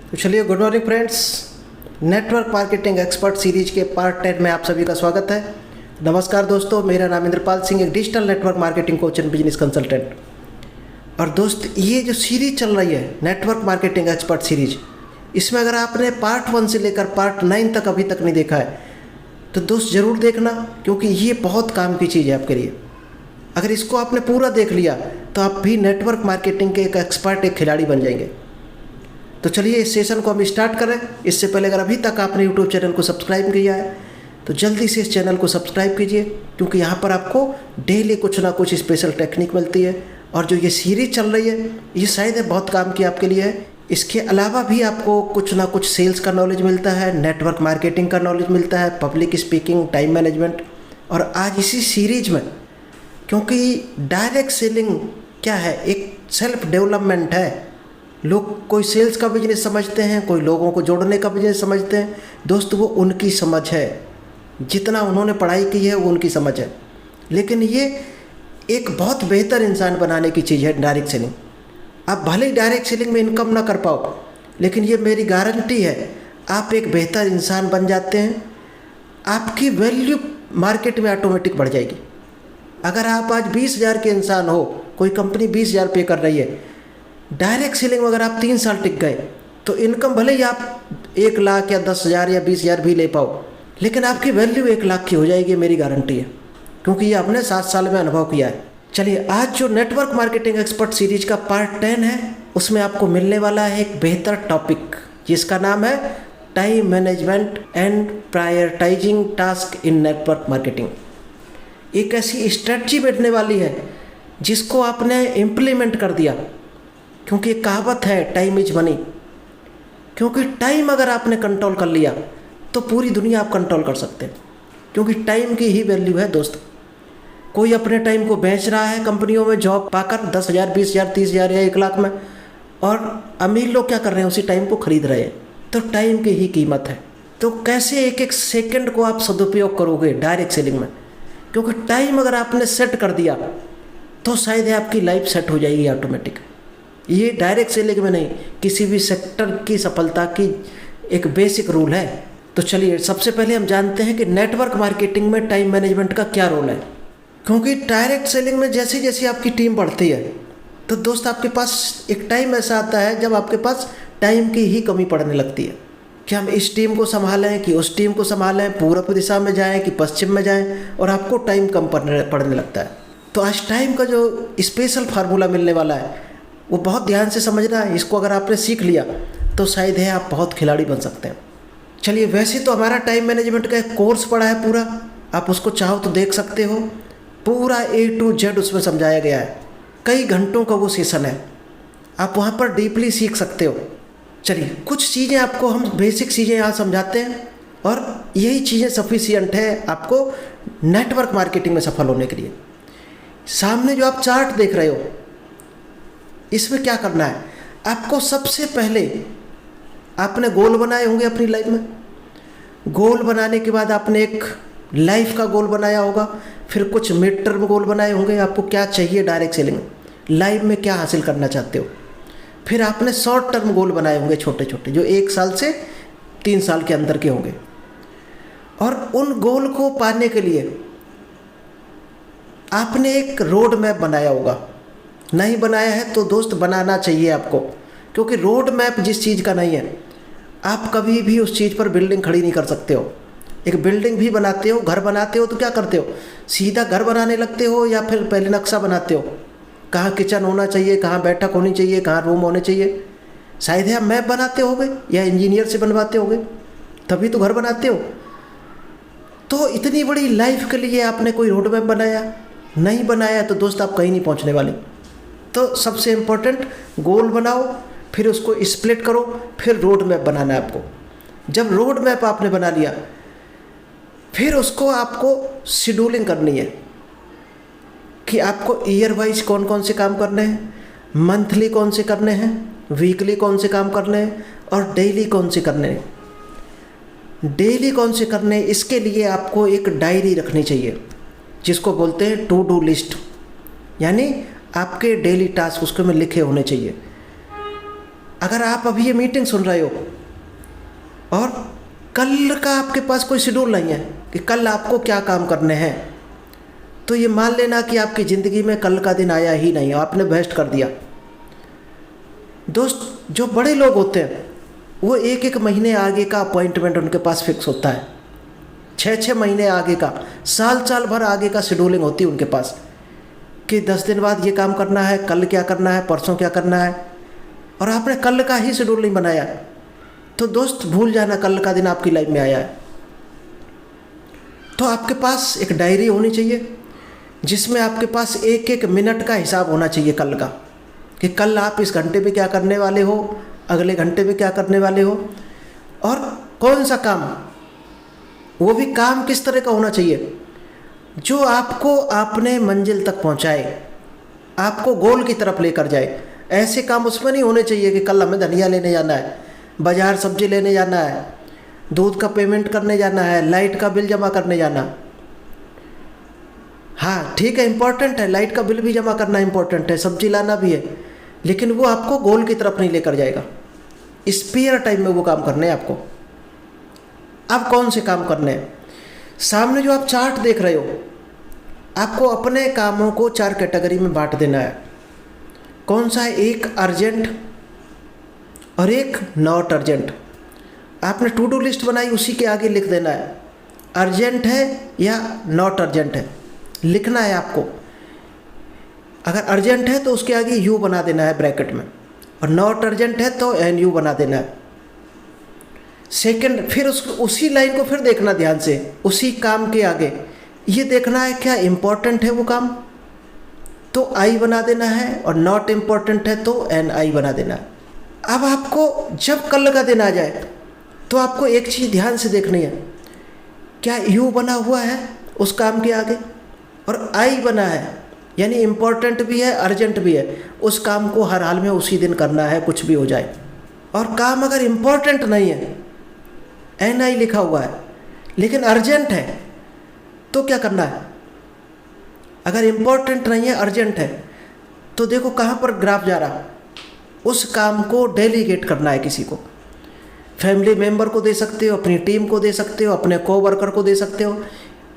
तो चलिए, good morning friends. Network marketing expert series के पार्ट 10 में आप सभी का स्वागत है। नमस्कार दोस्तों, मेरा नाम इंद्रपाल सिंह, एक digital network marketing coach and business consultant. और दोस्त, ये जो सीरीज चल रही है नेटवर्क मार्केटिंग एक्सपर्ट सीरीज, इसमें अगर आपने पार्ट 1 से लेकर पार्ट 9 तक अभी तक नहीं देखा है तो दोस्त ज़रूर देखना, क्योंकि ये बहुत काम की चीज़ है आपके लिए। अगर इसको आपने पूरा देख लिया तो आप भी नेटवर्क मार्केटिंग के एक एक्सपर्ट, एक खिलाड़ी बन जाएंगे। तो चलिए इस सेशन को हम स्टार्ट करें। इससे पहले अगर अभी तक आपने यूट्यूब चैनल को सब्सक्राइब किया है तो जल्दी से इस चैनल को सब्सक्राइब कीजिए, क्योंकि यहाँ पर आपको डेली कुछ ना कुछ स्पेशल टेक्निक मिलती है। और जो ये सीरीज चल रही है ये शायद बहुत काम की आपके लिए है। इसके अलावा भी आपको कुछ ना कुछ सेल्स का नॉलेज मिलता है, नेटवर्क मार्केटिंग का नॉलेज मिलता है, पब्लिक स्पीकिंग, टाइम मैनेजमेंट। और आज इसी सीरीज में, क्योंकि डायरेक्ट सेलिंग क्या है, एक सेल्फ डेवलपमेंट है। लोग कोई सेल्स का बिजनेस समझते हैं, कोई लोगों को जोड़ने का बिजनेस समझते हैं। दोस्त, वो उनकी समझ है, जितना उन्होंने पढ़ाई की है वो उनकी समझ है। लेकिन ये एक बहुत बेहतर इंसान बनाने की चीज़ है डायरेक्ट सेलिंग। आप भले ही डायरेक्ट सेलिंग में इनकम ना कर पाओ, लेकिन ये मेरी गारंटी है आप एक बेहतर इंसान बन जाते हैं। आपकी वैल्यू मार्केट में ऑटोमेटिक बढ़ जाएगी। अगर आप आज 20,000 के इंसान हो, कोई कंपनी 20,000 पे कर रही है, डायरेक्ट सेलिंग में अगर आप 3 साल टिक गए तो इनकम भले ही आप 1 लाख या 10,000 या 20,000 भी ले पाओ, लेकिन आपकी वैल्यू 1 लाख की हो जाएगी, मेरी गारंटी है, क्योंकि ये आपने 7 साल में अनुभव किया है। चलिए, आज जो नेटवर्क मार्केटिंग एक्सपर्ट सीरीज का पार्ट 10 है, उसमें आपको मिलने वाला है एक बेहतर टॉपिक, जिसका नाम है time management and prioritising task in network marketing. एक ऐसी स्ट्रेटजी बैठने वाली है जिसको आपने इम्प्लीमेंट कर दिया, क्योंकि एक कहावत है, टाइम इज मनी। क्योंकि टाइम अगर आपने कंट्रोल कर लिया तो पूरी दुनिया आप कंट्रोल कर सकते हैं, क्योंकि टाइम की ही वैल्यू है दोस्त। कोई अपने टाइम को बेच रहा है कंपनियों में जॉब पाकर 10,000, 20,000, 30,000 या 1 लाख में, और अमीर लोग क्या कर रहे हैं, उसी टाइम को खरीद रहे हैं। तो टाइम की ही कीमत है। तो कैसे एक एक सेकंड को आप सदुपयोग करोगे डायरेक्ट सेलिंग में, क्योंकि टाइम अगर आपने सेट कर दिया तो शायद आपकी लाइफ सेट हो जाएगी ऑटोमेटिक। ये डायरेक्ट सेलिंग में नहीं, किसी भी सेक्टर की सफलता की एक बेसिक रूल है। तो चलिए, सबसे पहले हम जानते हैं कि नेटवर्क मार्केटिंग में टाइम मैनेजमेंट का क्या रोल है। क्योंकि डायरेक्ट सेलिंग में जैसे जैसे आपकी टीम बढ़ती है तो दोस्त आपके पास एक टाइम ऐसा आता है जब आपके पास टाइम की ही कमी पड़ने लगती है कि हम इस टीम को संभालें कि उस टीम को संभालें, पूर्व दिशा में जाएं कि पश्चिम में जाएं, और आपको टाइम कम पड़ने लगता है। तो आज टाइम का जो स्पेशल फार्मूला मिलने वाला है वो बहुत ध्यान से समझना है। इसको अगर आपने सीख लिया तो शायद है आप बहुत खिलाड़ी बन सकते हैं। चलिए, वैसे तो हमारा टाइम मैनेजमेंट का एक कोर्स पड़ा है पूरा, आप उसको चाहो तो देख सकते हो। पूरा A to Z उसमें समझाया गया है, कई घंटों का वो सेशन है, आप वहाँ पर डीपली सीख सकते हो। चलिए, कुछ चीज़ें आपको हम बेसिक चीज़ें यहाँ समझाते हैं, और यही चीज़ें सफिशिएंट है आपको नेटवर्क मार्केटिंग में सफल होने के लिए। सामने जो आप चार्ट देख रहे हो, इसमें क्या करना है आपको, सबसे पहले आपने गोल बनाए होंगे अपनी लाइफ में। गोल बनाने के बाद आपने एक लाइफ का गोल बनाया होगा, फिर कुछ मिड टर्म गोल बनाए होंगे, आपको क्या चाहिए डायरेक्ट सेलिंग लाइफ में, क्या हासिल करना चाहते हो। फिर आपने शॉर्ट टर्म गोल बनाए होंगे, छोटे छोटे, जो 1 साल से 3 साल के अंदर के होंगे। और उन गोल को पाने के लिए आपने एक रोड मैप बनाया होगा। नहीं बनाया है तो दोस्त बनाना चाहिए आपको, क्योंकि रोड मैप जिस चीज़ का नहीं है, आप कभी भी उस चीज़ पर बिल्डिंग खड़ी नहीं कर सकते हो। एक बिल्डिंग भी बनाते हो, घर बनाते हो, तो क्या करते हो, सीधा घर बनाने लगते हो या फिर पहले नक्शा बनाते हो, कहाँ किचन होना चाहिए, कहाँ बैठक होनी चाहिए, कहाँ रूम होने चाहिए। शायद आप मैप बनाते होगे या इंजीनियर से बनवाते होगे, तभी तो घर बनाते हो। तो इतनी बड़ी लाइफ के लिए आपने कोई रोड मैप बनाया नहीं, बनाया तो दोस्त आप कहीं नहीं पहुँचने वाले। तो सबसे इम्पोर्टेंट गोल बनाओ, फिर उसको स्प्लिट करो, फिर रोड मैप बनाना है आपको। जब रोड मैप आपने बना लिया, फिर उसको आपको शेड्यूलिंग करनी है कि आपको ईयर वाइज कौन कौन से काम करने हैं, मंथली कौन से करने हैं, वीकली कौन से काम करने हैं, और डेली कौन से करने हैं। डेली कौन से करने हैं, इसके लिए आपको एक डायरी रखनी चाहिए, जिसको बोलते हैं टू डू लिस्ट, यानी आपके डेली टास्क उसके में लिखे होने चाहिए। अगर आप अभी ये मीटिंग सुन रहे हो और कल का आपके पास कोई शेड्यूल नहीं है कि कल आपको क्या काम करने हैं, तो ये मान लेना कि आपकी ज़िंदगी में कल का दिन आया ही नहीं, आपने वेस्ट कर दिया। दोस्त, जो बड़े लोग होते हैं वो एक एक महीने आगे का अपॉइंटमेंट उनके पास फिक्स होता है, 6-6 महीने आगे का, साल भर आगे का शेड्यूलिंग होती है उनके पास कि 10 दिन बाद ये काम करना है, कल क्या करना है, परसों क्या करना है, और आपने कल का ही शेड्यूल नहीं बनाया। तो दोस्त भूल जाना कल का दिन आपकी लाइफ में आया है। तो आपके पास एक डायरी होनी चाहिए जिसमें आपके पास एक एक मिनट का हिसाब होना चाहिए कल का, कि कल आप इस घंटे में क्या करने वाले हो, अगले घंटे में क्या करने वाले हो, और कौन सा काम, वो भी काम किस तरह का होना चाहिए जो आपको अपने मंजिल तक पहुंचाए, आपको गोल की तरफ लेकर जाए। ऐसे काम उसमें नहीं होने चाहिए कि कल हमें धनिया लेने जाना है, बाजार सब्जी लेने जाना है, दूध का पेमेंट करने जाना है, लाइट का बिल जमा करने जाना। हाँ ठीक है, इम्पोर्टेंट है, लाइट का बिल भी जमा करना इम्पोर्टेंट है, सब्जी लाना भी है, लेकिन वो आपको गोल की तरफ नहीं लेकर जाएगा। स्पेयर टाइम में वो काम करने हैं आपको। अब कौन से काम करने हैं? सामने जो आप चार्ट देख रहे हो, आपको अपने कामों को 4 कैटेगरी में बांट देना है। कौन सा है? एक अर्जेंट और एक नॉट अर्जेंट। आपने टू डू लिस्ट बनाई, उसी के आगे लिख देना है अर्जेंट है या नॉट अर्जेंट है, लिखना है आपको। अगर अर्जेंट है तो उसके आगे यू बना देना है ब्रैकेट में, और नॉट अर्जेंट है तो एन यू बना देना है। सेकंड, फिर उसी लाइन को फिर देखना ध्यान से, उसी काम के आगे ये देखना है क्या इम्पोर्टेंट है वो काम, तो आई बना देना है, और नॉट इम्पोर्टेंट है तो एन आई बना देना है। अब आपको जब कल का दिन आ जाए तो आपको एक चीज़ ध्यान से देखनी है, क्या यू बना हुआ है उस काम के आगे, और आई बना है, यानी इम्पोर्टेंट भी है अर्जेंट भी है, उस काम को हर हाल में उसी दिन करना है, कुछ भी हो जाए। और काम अगर इम्पोर्टेंट नहीं है, एन आई लिखा हुआ है, लेकिन अर्जेंट है, तो क्या करना है? अगर इम्पोर्टेंट नहीं है, अर्जेंट है, तो देखो कहाँ पर ग्राफ जा रहा, उस काम को डेलीगेट करना है किसी को। फैमिली मेम्बर को दे सकते हो, अपनी टीम को दे सकते हो, अपने कोवर्कर को दे सकते हो।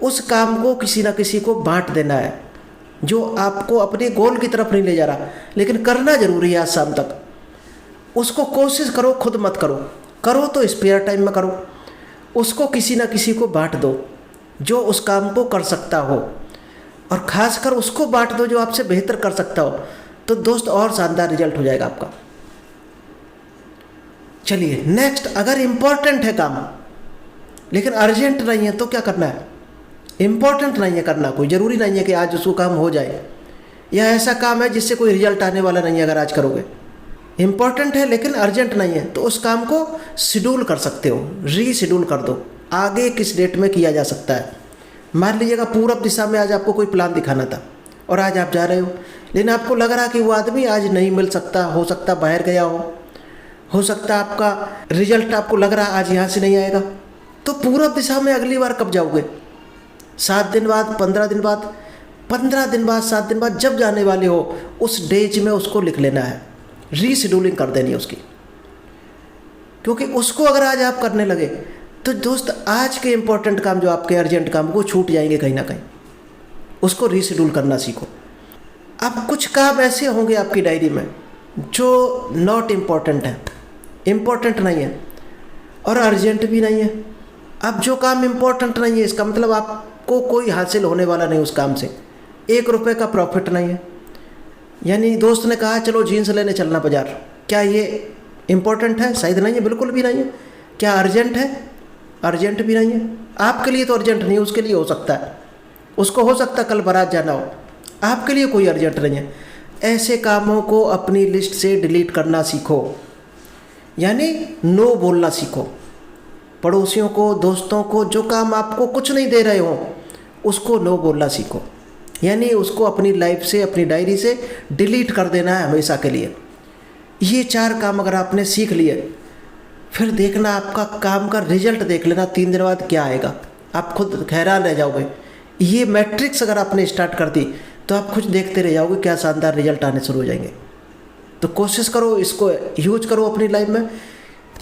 उस काम को किसी ना किसी को बांट देना है जो आपको अपने गोल की तरफ नहीं ले जा रहा, लेकिन करना जरूरी है आज शाम तक। उसको कोशिश करो, खुद मत करो, करो तो स्पेयर टाइम में करो। उसको किसी ना किसी को बांट दो जो उस काम को कर सकता हो, और ख़ासकर उसको बांट दो जो आपसे बेहतर कर सकता हो, तो दोस्त और शानदार रिजल्ट हो जाएगा आपका। चलिए नेक्स्ट, अगर इम्पोर्टेंट है काम लेकिन अर्जेंट नहीं है तो क्या करना है? इम्पोर्टेंट नहीं है करना, कोई ज़रूरी नहीं है कि आज उसको काम हो जाए, या ऐसा काम है जिससे कोई रिजल्ट आने वाला नहीं है अगर आज करोगे। इम्पोर्टेंट है लेकिन अर्जेंट नहीं है, तो उस काम को शेड्यूल कर सकते हो, रीशेड्यूल कर दो, आगे किस डेट में किया जा सकता है। मान लीजिएगा पूरब दिशा में आज आपको कोई प्लान दिखाना था और आज आप जा रहे हो, लेकिन आपको लग रहा कि वो आदमी आज नहीं मिल सकता, हो सकता बाहर गया हो सकता आपका रिजल्ट आपको लग रहा आज यहाँ से नहीं आएगा, तो पूरब दिशा में अगली बार कब जाओगे? 7 दिन बाद, 15 दिन बाद, 15 दिन बाद, 7 दिन बाद, जब जाने वाले हो उस डेज में उसको लिख लेना है, रीशेड्यूलिंग कर देनी है उसकी। क्योंकि उसको अगर आज आप करने लगे तो दोस्त आज के इंपॉर्टेंट काम, जो आपके अर्जेंट काम, वो छूट जाएंगे कहीं ना कहीं। उसको रीशेड्यूल करना सीखो। अब कुछ काम ऐसे होंगे आपकी डायरी में जो नॉट इम्पॉर्टेंट है, इम्पॉर्टेंट नहीं है और अर्जेंट भी नहीं है। अब जो काम इम्पोर्टेंट नहीं है, इसका मतलब आपको कोई हासिल होने वाला नहीं उस काम से, 1 रुपये का प्रॉफिट नहीं है। यानी दोस्त ने कहा चलो जीन्स लेने चलना बाजार, क्या ये इम्पोर्टेंट है? शायद नहीं है, बिल्कुल भी नहीं है। क्या अर्जेंट है? अर्जेंट भी नहीं है। आपके लिए तो अर्जेंट नहीं है, उसके लिए हो सकता है, उसको हो सकता है कल बारात जाना हो, आपके लिए कोई अर्जेंट नहीं है। ऐसे कामों को अपनी लिस्ट से डिलीट करना सीखो, यानी नो बोलना सीखो। पड़ोसियों को, दोस्तों को, जो काम आपको कुछ नहीं दे रहे हो उसको नो बोलना सीखो, यानी उसको अपनी लाइफ से, अपनी डायरी से डिलीट कर देना है हमेशा के लिए। ये 4 काम अगर आपने सीख लिए, फिर देखना आपका काम का रिजल्ट देख लेना 3 दिन बाद क्या आएगा, आप खुद हैरान रह जाओगे। ये मैट्रिक्स अगर आपने स्टार्ट कर दी तो आप खुद देखते रह जाओगे, क्या शानदार रिजल्ट आने शुरू हो जाएंगे। तो कोशिश करो, इसको यूज करो अपनी लाइफ में।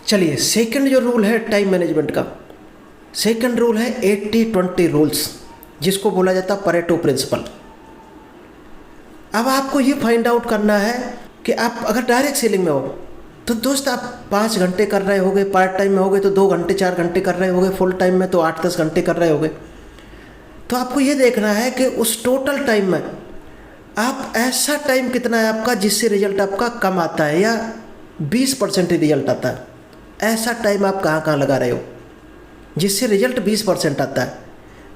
चलिए, सेकंड जो रूल है टाइम मैनेजमेंट का, सेकंड रूल है 80-20 रूल्स, जिसको बोला जाता है परेटो प्रिंसिपल। अब आपको ये फाइंड आउट करना है कि आप अगर डायरेक्ट सेलिंग में हो तो दोस्त आप 5 घंटे कर रहे होगे, पार्ट टाइम में होगे तो 2 घंटे 4 घंटे कर रहे होगे, फुल टाइम में तो 8-10 घंटे कर रहे होगे। तो आपको ये देखना है कि उस टोटल टाइम में आप ऐसा टाइम कितना है आपका जिससे रिजल्ट आपका कम आता है या 20% ही रिजल्ट आता है, ऐसा टाइम आप कहाँ कहाँ लगा रहे हो जिससे रिजल्ट 20% आता है।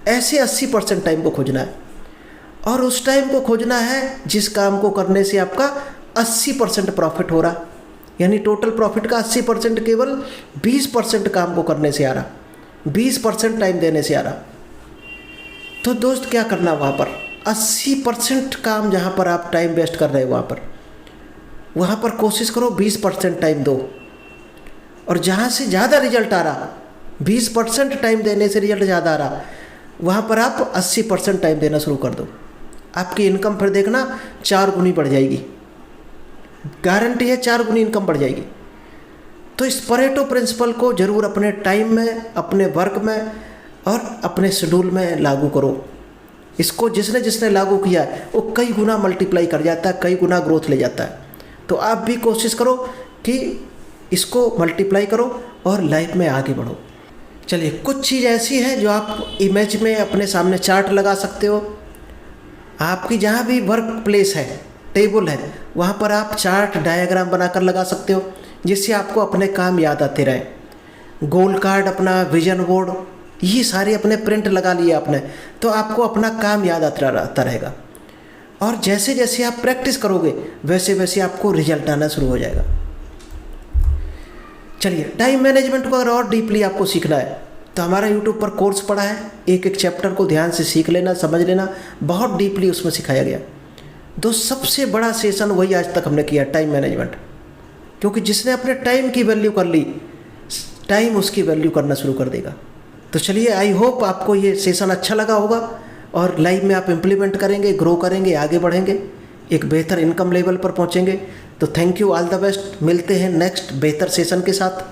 ऐसे 80% टाइम को खोजना है और उस टाइम को खोजना है जिस काम को करने से आपका 80% प्रॉफिट हो रहा, यानी टोटल प्रॉफिट का 80% केवल 20% काम को करने से आ रहा, 20% टाइम देने से आ रहा। तो दोस्त क्या करना, वहाँ पर 80% काम जहाँ पर आप टाइम वेस्ट कर रहे हो वहाँ पर कोशिश करो 20% टाइम दो, और जहाँ से ज़्यादा रिजल्ट आ रहा, 20% टाइम देने से रिजल्ट ज़्यादा आ रहा, वहाँ पर आप 80% टाइम देना शुरू कर दो। आपकी इनकम फिर देखना 4 गुनी बढ़ जाएगी, गारंटी है 4 गुनी इनकम बढ़ जाएगी। तो इस परेटो प्रिंसिपल को ज़रूर अपने टाइम में, अपने वर्क में और अपने शेड्यूल में लागू करो। इसको जिसने जिसने लागू किया है वो कई गुना मल्टीप्लाई कर जाता है, कई गुना ग्रोथ ले जाता है। तो आप भी कोशिश करो कि इसको मल्टीप्लाई करो और लाइफ में आगे बढ़ो। चलिए, कुछ चीज़ ऐसी है जो आप इमेज में अपने सामने चार्ट लगा सकते हो। आपकी जहाँ भी वर्क प्लेस है, टेबल है, वहाँ पर आप चार्ट डायग्राम बनाकर लगा सकते हो, जिससे आपको अपने काम याद आते रहे। गोल कार्ड, अपना विजन बोर्ड, ये सारे अपने प्रिंट लगा लिए आपने, तो आपको अपना काम याद आता रहेगा। और जैसे जैसे आप प्रैक्टिस करोगे वैसे वैसे आपको रिजल्ट आना शुरू हो जाएगा। चलिए, टाइम मैनेजमेंट को अगर और डीपली आपको सीखना है तो हमारा यूट्यूब पर कोर्स पड़ा है, एक एक चैप्टर को ध्यान से सीख लेना, समझ लेना, बहुत डीपली उसमें सिखाया गया। सबसे बड़ा सेशन वही आज तक हमने किया, टाइम मैनेजमेंट। क्योंकि जिसने अपने टाइम की वैल्यू कर ली, टाइम उसकी वैल्यू करना शुरू कर देगा। तो चलिए, आई होप आपको ये सेशन अच्छा लगा होगा और लाइफ में आप इम्प्लीमेंट करेंगे, ग्रो करेंगे, आगे बढ़ेंगे, एक बेहतर इनकम लेवल पर पहुंचेंगे। तो thank you, all the best. मिलते हैं नेक्स्ट बेहतर सेशन के साथ।